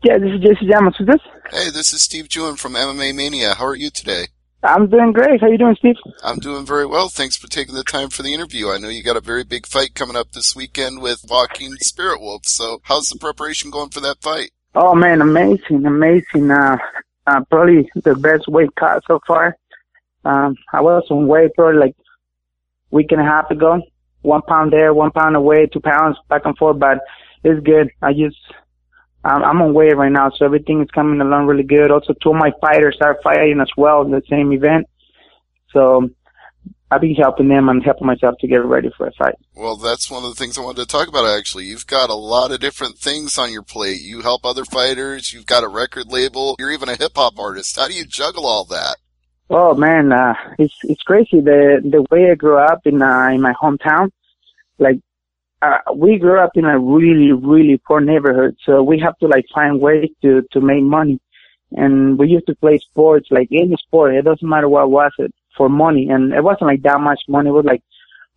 Yeah, this is JC Llamas. Who's this? Hey, this is Steve Jewin from MMA Mania. How are you today? I'm doing great. How you doing, Steve? I'm doing very well. Thanks for taking the time for the interview. I know you got a very big fight coming up this weekend with Walking Spirit Wolf. So how's the preparation going for that fight? Oh, man, amazing. Probably the best weight cut so far. I was on weight probably like a week and a half ago. 1 pound there, 1 pound away, 2 pounds back and forth, but it's good. I'm on weight right now, so everything is coming along really good. Also, 2 of my fighters are fighting as well in the same event. So I've been helping them and helping myself to get ready for a fight. Well, that's one of the things I wanted to talk about, actually. You've got a lot of different things on your plate. You help other fighters. You've got a record label. You're even a hip-hop artist. How do you juggle all that? Oh, man, it's crazy. The way I grew up in my hometown, we grew up in a really, really poor neighborhood, so we have to find ways to make money. And we used to play sports, like any sport. It doesn't matter what was it, for money. And it wasn't like that much money. It was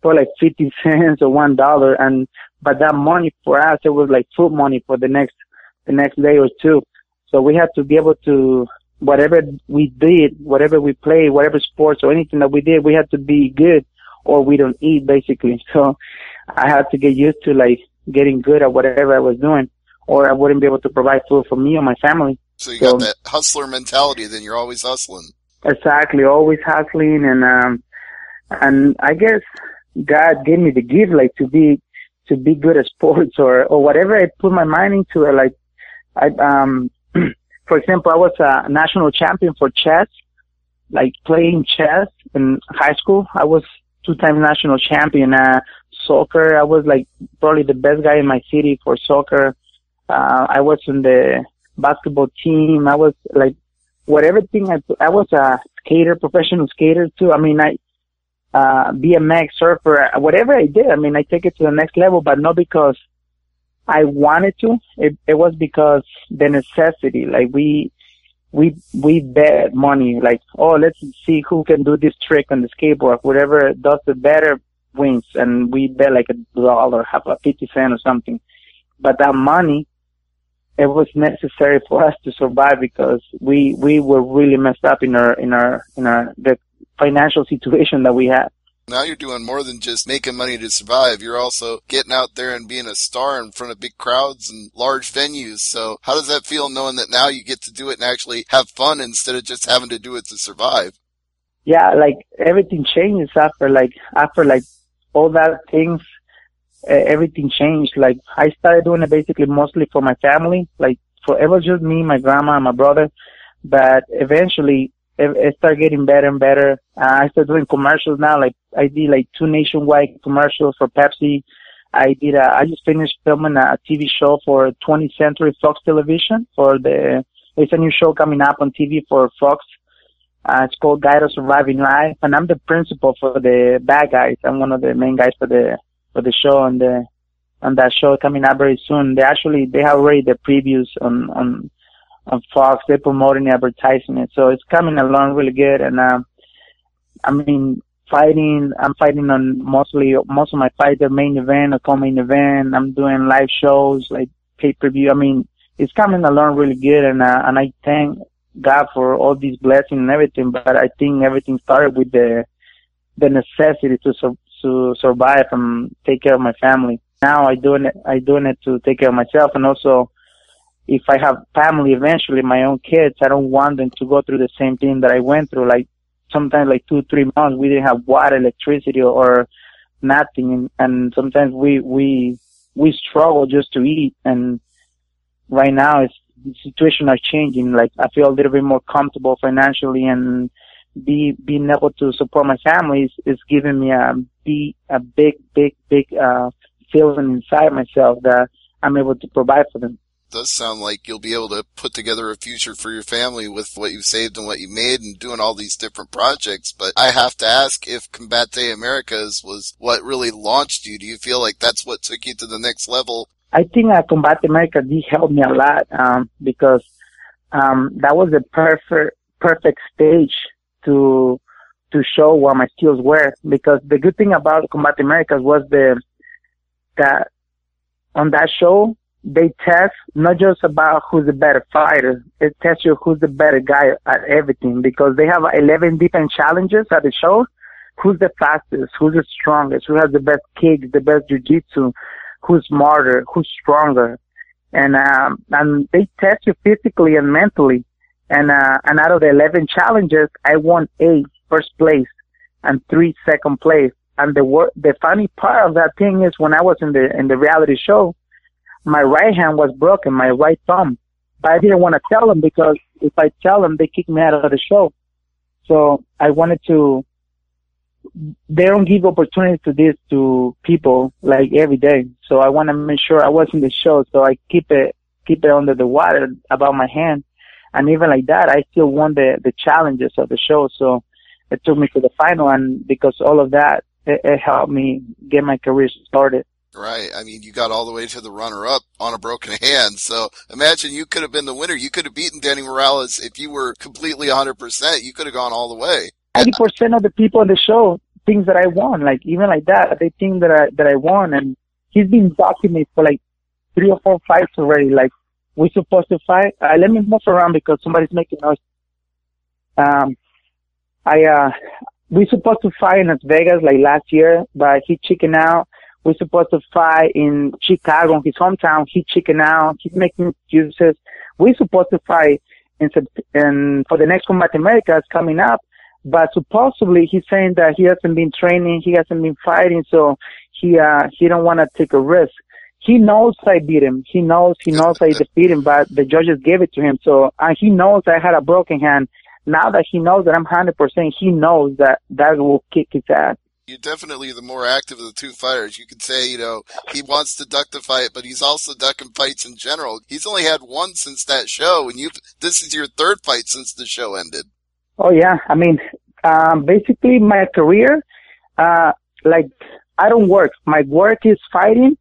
for 50 cents or $1. But that money for us, it was like food money for the next day or two. So we had to be able to, whatever we did, whatever we played, whatever sports or anything that we did, we had to be good or we don't eat, basically. So I had to get used to getting good at whatever I was doing, or I wouldn't be able to provide food for me or my family. So you got that hustler mentality, then you're always hustling. Exactly, always hustling, and I guess God gave me the gift to be good at sports or whatever I put my mind into it. For example, I was a national champion for chess, playing chess in high school. I was 2-time national champion. Soccer, I was probably the best guy in my city for soccer. I was in the basketball team. I was whatever thing I was a skater, professional skater too. I mean, BMX, surfer, whatever I did. I mean, I take it to the next level, but not because I wanted to. It was because the necessity. We bet money. Let's see who can do this trick on the skateboard. Whoever does the better wins, and we bet $1, have 50 cents or something. But that money, it was necessary for us to survive because we were really messed up in the financial situation that we had. Now you're doing more than just making money to survive. You're also getting out there and being a star in front of big crowds and large venues. So how does that feel, knowing that now you get to do it and actually have fun instead of just having to do it to survive? Yeah, everything changes after all that things. Everything changed. I started doing it basically mostly for my family. It was just me, my grandma, and my brother. But eventually, it started getting better and better. I started doing commercials now. I did 2 nationwide commercials for Pepsi. I just finished filming a TV show for 20th Century Fox Television it's a new show coming up on TV for Fox. It's called Guide to Surviving Life, and I'm the principal for the bad guys. I'm one of the main guys for the show, and on that show coming up very soon. They have already the previews on Fox. They're promoting the advertising it, so it's coming along really good. And I'm fighting on most of my fights, the main event, a co-main event. I'm doing live shows pay-per-view. I mean, it's coming along really good, and I thank God for all these blessings and everything. But I think everything started with the necessity to survive and take care of my family. Now I doing it to take care of myself, and also if I have family eventually, my own kids, I don't want them to go through the same thing that I went through. Sometimes 2-3 months we didn't have water, electricity, or nothing, and sometimes we struggle just to eat. And right now the situation is changing. I feel a little bit more comfortable financially, and being able to support my family is giving me a big feeling inside myself that I'm able to provide for them. It does sound like you'll be able to put together a future for your family with what you've saved and what you made and doing all these different projects. But I have to ask if Combate Americas was what really launched you. Do you feel like that's what took you to the next level? I think Combate Americas did help me a lot because that was the perfect stage to show what my skills were. Because the good thing about Combate Americas was that on that show, they test not just about who's the better fighter. It tests you who's the better guy at everything, because they have 11 different challenges at the show. Who's the fastest? Who's the strongest? Who has the best kicks, the best jiu-jitsu? Who's smarter? Who's stronger? And they test you physically and mentally. And out of the 11 challenges, I won 8 first place and 3 second place. And the funny part of that thing is, when I was in the reality show, my right hand was broken, my right thumb. But I didn't want to tell them, because if I tell them, they kick me out of the show. So I wanted to. They don't give opportunity to this to people like every day. So I want to make sure I was in the show. So I keep it under the water about my hand. And even like that, I still won the challenges of the show. So it took me to the final. And because all of that, it helped me get my career started. Right. I mean, you got all the way to the runner-up on a broken hand. So imagine you could have been the winner. You could have beaten Danny Morales if you were completely 100%. You could have gone all the way. 80% of the people on the show think that I won. Like, even like that, they think that I won. And he's been docking me for like 3 or 4 fights already. Like, we're supposed to fight. Let me move around because somebody's making noise. We're supposed to fight in Las Vegas like last year, but he chickened out. We're supposed to fight in Chicago, his hometown. He chickened out. He's making excuses. We're supposed to fight for the next Combat America is coming up. But supposedly he's saying that he hasn't been training, he hasn't been fighting, so he don't want to take a risk. He knows I beat him. He knows I defeated him, but the judges gave it to him. So he knows I had a broken hand. Now that he knows that I'm 100%, he knows that will kick his ass. You're definitely the more active of the two fighters. You could say, he wants to duck the fight, but he's also ducking fights in general. He's only had one since that show, and this is your 3rd fight since the show ended. Oh yeah, I mean, basically my career, like, I don't work. My work is fighting,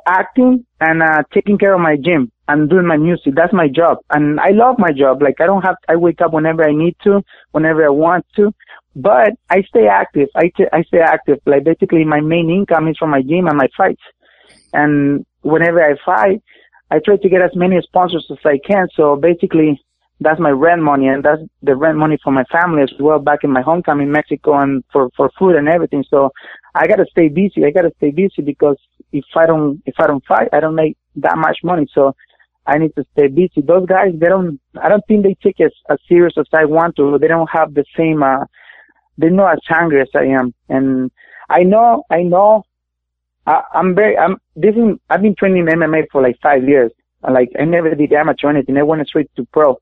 acting, and taking care of my gym and doing my music. That's my job, and I love my job. Like, I wake up whenever I need to, whenever I want to, but I stay active. I stay active. Like, basically my main income is from my gym and my fights. And whenever I fight, I try to get as many sponsors as I can. So basically, that's my rent money, and that's the rent money for my family as well back in my hometown in Mexico, and for food and everything. So I gotta stay busy. Because if I don't fight, I don't make that much money. So I need to stay busy. Those guys, I don't think they take it as serious as I want to. They don't have the same, they're not as hungry as I am. And I've been training MMA for like 5 years. Like, I never did amateur or anything. I went straight to pro.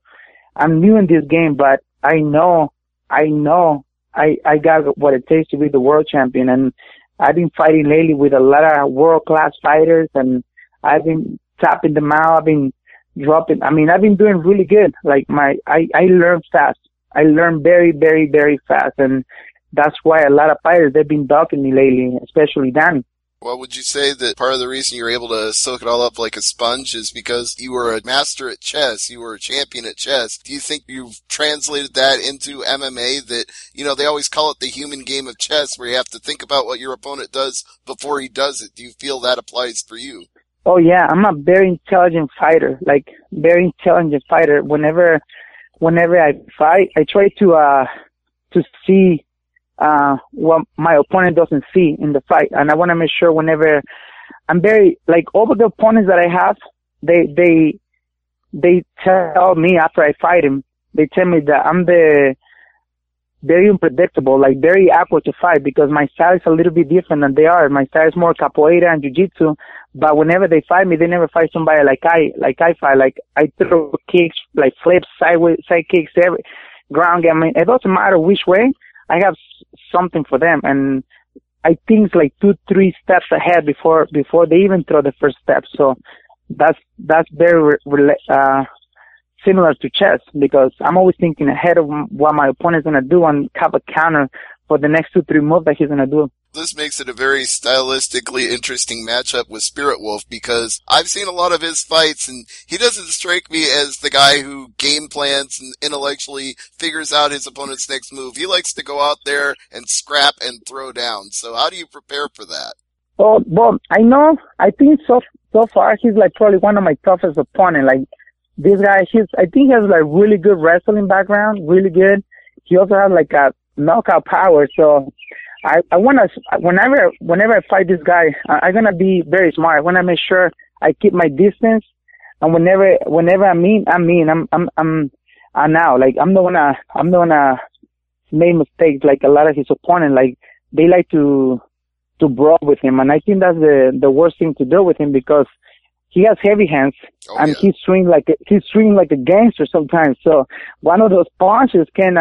I'm new in this game, but I know I got what it takes to be the world champion. And I've been fighting lately with a lot of world-class fighters, and I've been tapping them out. I've been dropping. I mean, I've been doing really good. Like, I learn fast. I learn very, very, very fast. And that's why a lot of fighters, they've been docking me lately, especially Danny. Well, would you say that part of the reason you're able to soak it all up like a sponge is because you were a master at chess, you were a champion at chess? Do you think you've translated that into MMA, that, they always call it the human game of chess, where you have to think about what your opponent does before he does it? Do you feel that applies for you? Oh yeah, I'm a very intelligent fighter, like very intelligent fighter. Whenever I fight, I try to see what my opponent doesn't see in the fight. And I want to make sure whenever I'm very, like, all of the opponents that I have, they tell me after I fight him, they tell me that I'm very unpredictable, like very awkward to fight, because my style is a little bit different than they are. My style is more capoeira and jiu-jitsu, but whenever they fight me, they never fight somebody like I fight. Like, I throw kicks, like flips, side kicks, every ground game. I mean, it doesn't matter which way. I have something for them, and I think it's like 2-3 steps ahead before they even throw the first step. So that's very similar to chess, because I'm always thinking ahead of what my opponent's gonna do and have a counter for the next 2-3 moves that he's gonna do. This makes it a very stylistically interesting matchup with Spirit Wolf, because I've seen a lot of his fights, and he doesn't strike me as the guy who game plans and intellectually figures out his opponent's next move. He likes to go out there and scrap and throw down. So how do you prepare for that? Oh, well, I know. I think so so far, he's like probably one of my toughest opponents. Like this guy, I think he has like really good wrestling background, really good. He also has like a knockout power. So I want to, whenever I fight this guy, I'm going to be very smart. I want to make sure I keep my distance. And whenever I mean, I'm now, like, I'm not gonna make mistakes like a lot of his opponents. Like, they like to brawl with him. And I think that's the worst thing to do with him, because he has heavy hands and he swings like a gangster sometimes. So one of those punches can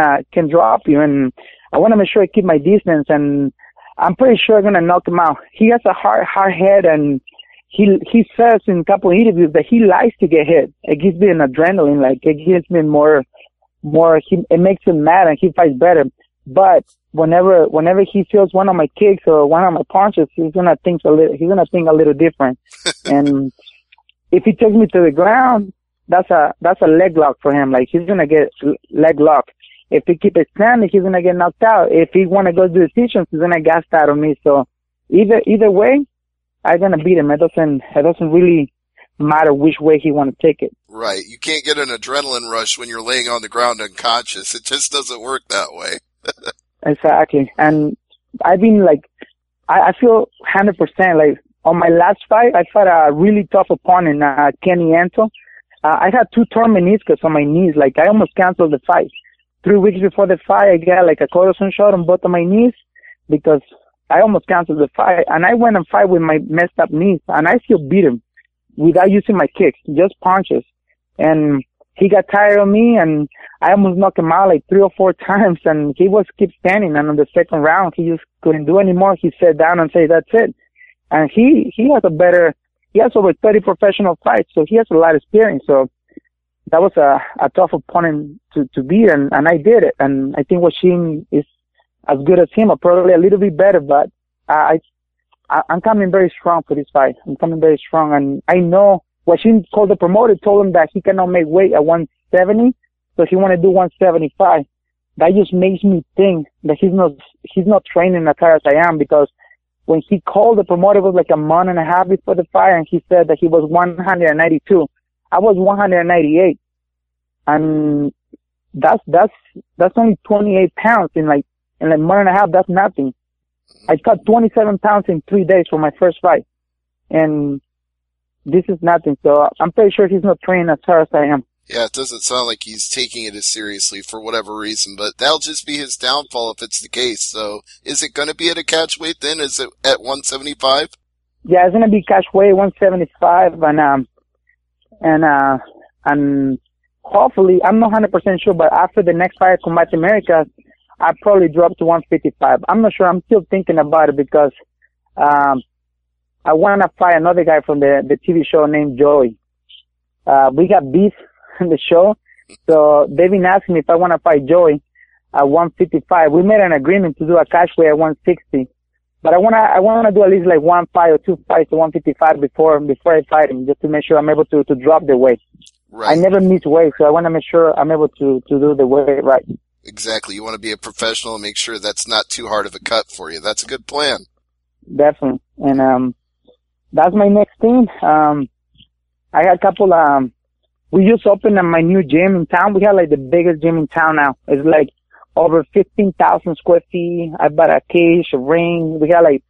drop you. And I want to make sure I keep my distance, and I'm pretty sure I'm going to knock him out. He has a hard head, and he says in a couple of interviews that he likes to get hit. It gives me an adrenaline, like it gives me more, it makes him mad and he fights better. But whenever he feels one of my kicks or one of my punches, he's gonna think a little different. And if he takes me to the ground, that's a leg lock for him. Like, he's gonna get leg lock. If he keeps it standing, he's gonna get knocked out. If he wanna go do decisions, he's gonna gas out on me. So either way, I'm gonna beat him. It doesn't really matter which way he want to take it. Right. You can't get an adrenaline rush when you're laying on the ground unconscious. It just doesn't work that way. Exactly. And I've been like, I feel 100%. Like, on my last fight, I fought a really tough opponent, Kenny Anto. I had 2 torn meniscus on my knees. Like, I almost canceled the fight. 3 weeks before the fight, I got like a cortisone shot on both of my knees because I almost canceled the fight. And I went and fight with my messed up knees, and I still beat him without using my kicks, just punches. And he got tired of me, and I almost knocked him out like 3 or 4 times, and he keep standing. And on the second round, he just couldn't do anymore. He sat down and said, "That's it." And he has over 30 professional fights, so he has a lot of experience. So that was a tough opponent to beat, and I did it. And I think Washington is as good as him, or probably a little bit better, but I'm coming very strong for this fight. I'm coming very strong, and I know Washington called the promoter, told him that he cannot make weight at 170, so he want to do 175. That just makes me think that he's not training as hard as I am, because when he called the promoter, it was like a month and a half before the fight, and he said that he was 192. I was 198, and that's only 28 pounds in like a month and a half. That's nothing. I cut 27 pounds in 3 days for my first fight, and this is nothing. So I'm pretty sure he's not training as hard as I am. Yeah, it doesn't sound like he's taking it as seriously for whatever reason, but that'll just be his downfall if it's the case. So is it going to be at a catch weight then? Is it at 175? Yeah, it's going to be catch weight 175, and hopefully, I'm not 100% sure, but after the next fight, Combate America, I probably drop to 155. I'm not sure. I'm still thinking about it, because I want to fight another guy from the TV show named Joey. We got beef in the show, so they've been asking me if I want to fight Joey at 155. We made an agreement to do a catch weight at 160, but I want to do at least like 1 fight or 2 fights to 155 before I fight him, just to make sure I'm able to drop the weight. Right. I never miss weight, so I want to make sure I'm able to do the weight right. Exactly. You want to be a professional and make sure that's not too hard of a cut for you. That's a good plan. Definitely. And that's my next thing. I had a couple, we just opened my new gym in town. We have like the biggest gym in town now. It's like over 15,000 square feet. I bought a cage, a ring. We got like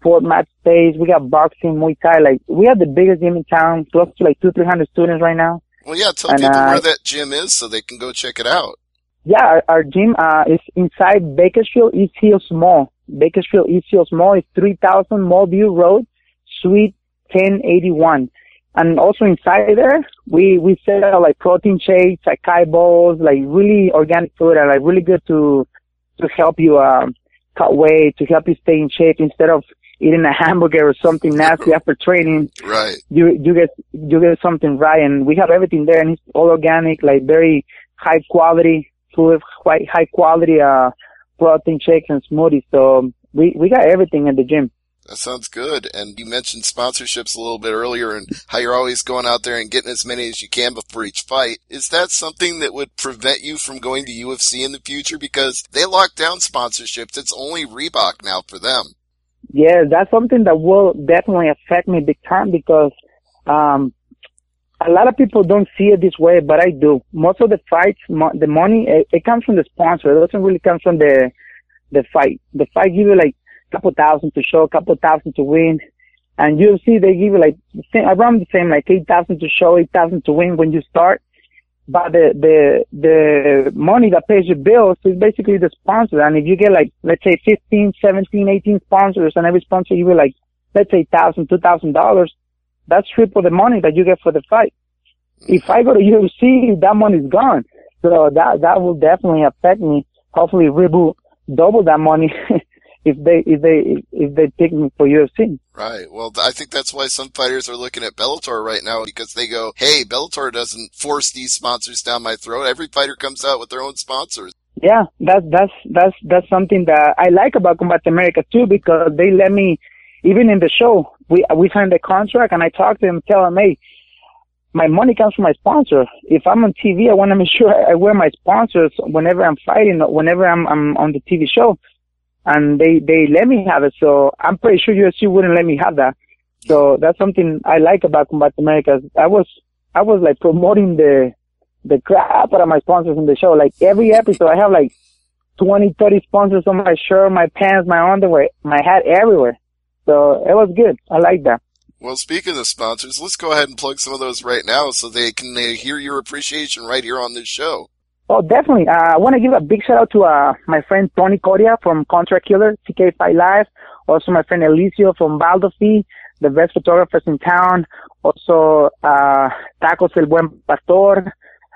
4 mat space. We got boxing, Muay Thai. Like, we have the biggest gym in town, close to like 200-300 students right now. Well, yeah, tell people where that gym is so they can go check it out. Yeah, our gym is inside Bakersfield, East Hills Mall. Bakersfield, East Hills Mall is 3000 Mallview Road, Suite 1081. And also inside there, we sell like protein shakes, acai bowls, like really organic food, and like really good to help you cut weight, to help you stay in shape instead of eating a hamburger or something nasty after training. Right. You get something right, and we have everything there, and it's all organic, like very high quality food, quite high quality protein shakes and smoothies. So we got everything at the gym. That sounds good. And you mentioned sponsorships a little bit earlier and how you're always going out there and getting as many as you can before each fight. Is that something that would prevent you from going to UFC in the future? Because they lock down sponsorships. It's only Reebok now for them. Yeah, that's something that will definitely affect me big time, because A lot of people don't see it this way, but I do. Most of the fights, the money, it comes from the sponsor. It doesn't really come from the fight. The fight give you like a couple thousand to show, a couple thousand to win. And UFC, they give you like around the same, like 8,000 to show, 8,000 to win when you start. But the money that pays your bills is basically the sponsor. And if you get like, let's say 15, 17, 18 sponsors, and every sponsor you will like, let's say $1,000, $2,000, that's triple the money that you get for the fight. If I go to UFC, that money's gone. So that will definitely affect me. Hopefully Reebok double that money if they pick me for UFC. Right. Well, I think that's why some fighters are looking at Bellator right now, because they go, hey, Bellator doesn't force these sponsors down my throat. Every fighter comes out with their own sponsors. Yeah, that's something that I like about Combat America too, because they let me, even in the show, we signed a contract and I talk to them, tell them, hey, my money comes from my sponsor. If I'm on TV, I want to make sure I wear my sponsors whenever I'm fighting, whenever I'm on the TV show. And they let me have it. So I'm pretty sure UFC wouldn't let me have that. So that's something I like about Combat America. I was like promoting the crap out of my sponsors in the show. Like every episode, I have like 20, 30 sponsors on my shirt, my pants, my underwear, my hat, everywhere. So it was good. I like that. Well, speaking of sponsors, let's go ahead and plug some of those right now so they can hear your appreciation right here on this show. Oh, definitely. I want to give a big shout out to my friend Tony Coria from Contract Killer, TK Fight Live. Also my friend Elicio from Baldofi, the best photographers in town. Also Tacos El Buen Pastor.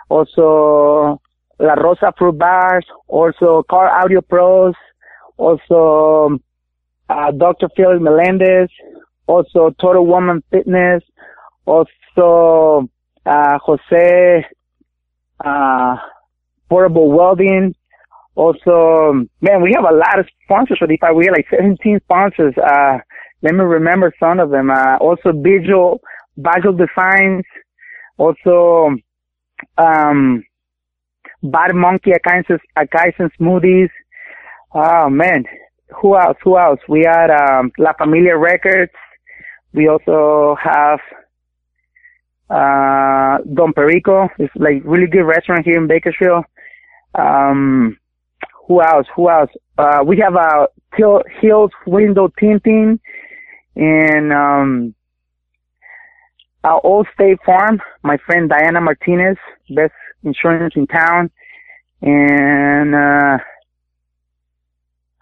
Also La Rosa Fruit Bars. Also Car Audio Pros. Also Dr. Felix Melendez. Also Total Woman Fitness. Also Jose Portable Welding. Also, man, we have a lot of sponsors for the fight. We have like 17 sponsors. Let me remember some of them. Also Visual Designs. Also, Bad Monkey Akaisen Smoothies. Oh man. Who else? We had, La Familia Records. We also have, Don Perico. It's like really good restaurant here in Bakersfield. Who else? We have Hills Window Tinting and our Old State Farm. My friend Diana Martinez, best insurance in town, and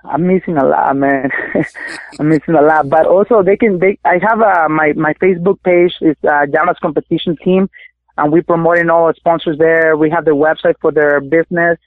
I'm missing a lot, man. I'm missing a lot, but also I have my Facebook page is Llamas Competition Team. And we're promoting all our sponsors there. We have the website for their business.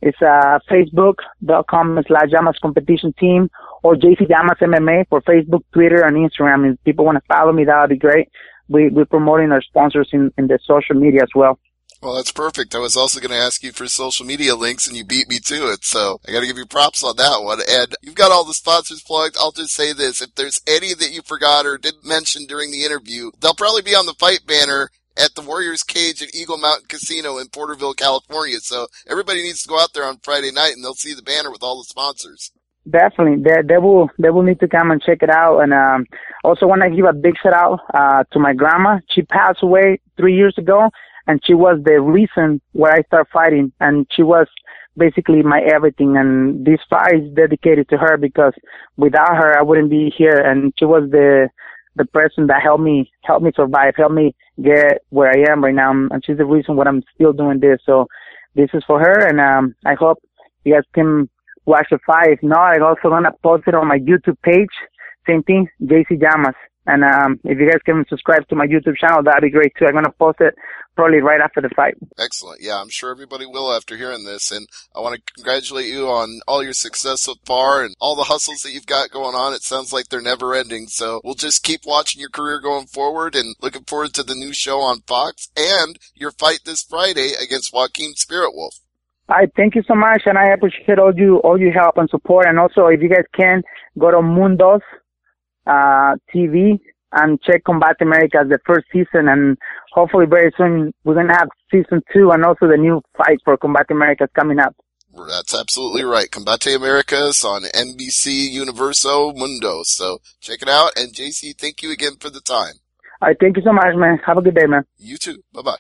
It's facebook.com/Llamas Competition Team or JC Llamas MMA for Facebook, Twitter, and Instagram. If people want to follow me, that would be great. We're promoting our sponsors in the social media as well. Well, that's perfect. I was also going to ask you for social media links, and you beat me to it. So I got to give you props on that one. And you've got all the sponsors plugged. I'll just say this. If there's any that you forgot or didn't mention during the interview, they'll probably be on the fight banner at the Warriors Cage at Eagle Mountain Casino in Porterville, California. So everybody needs to go out there on Friday night and they'll see the banner with all the sponsors. Definitely. They will need to come and check it out. And, also want to give a big shout out, to my grandma. She passed away 3 years ago and she was the reason why I started fighting. And she was basically my everything. And this fight is dedicated to her because without her, I wouldn't be here. And she was the person that helped me survive, helped me get where I am right now. And she's the reason why I'm still doing this. So this is for her. And, I hope you guys can watch the fight. If not, I'm also going to post it on my YouTube page. Same thing, JC Llamas. And, if you guys can subscribe to my YouTube channel, that'd be great too. I'm going to post it probably right after the fight. Excellent. Yeah, I'm sure everybody will after hearing this. And I want to congratulate you on all your success so far and all the hustles that you've got going on. It sounds like they're never ending. So we'll just keep watching your career going forward and looking forward to the new show on Fox and your fight this Friday against Joaquin Spirit Wolf. All right, thank you so much, and I appreciate all your help and support. And also, if you guys can, go to Mundos TV and check Combat America as the first season, and hopefully very soon we're going to have season 2 and also the new fight for Combat America is coming up. That's absolutely right. Combate Americas on NBC Universo Mundo. So check it out. And JC, thank you again for the time. All right, thank you so much, man. Have a good day, man. You too. Bye-bye.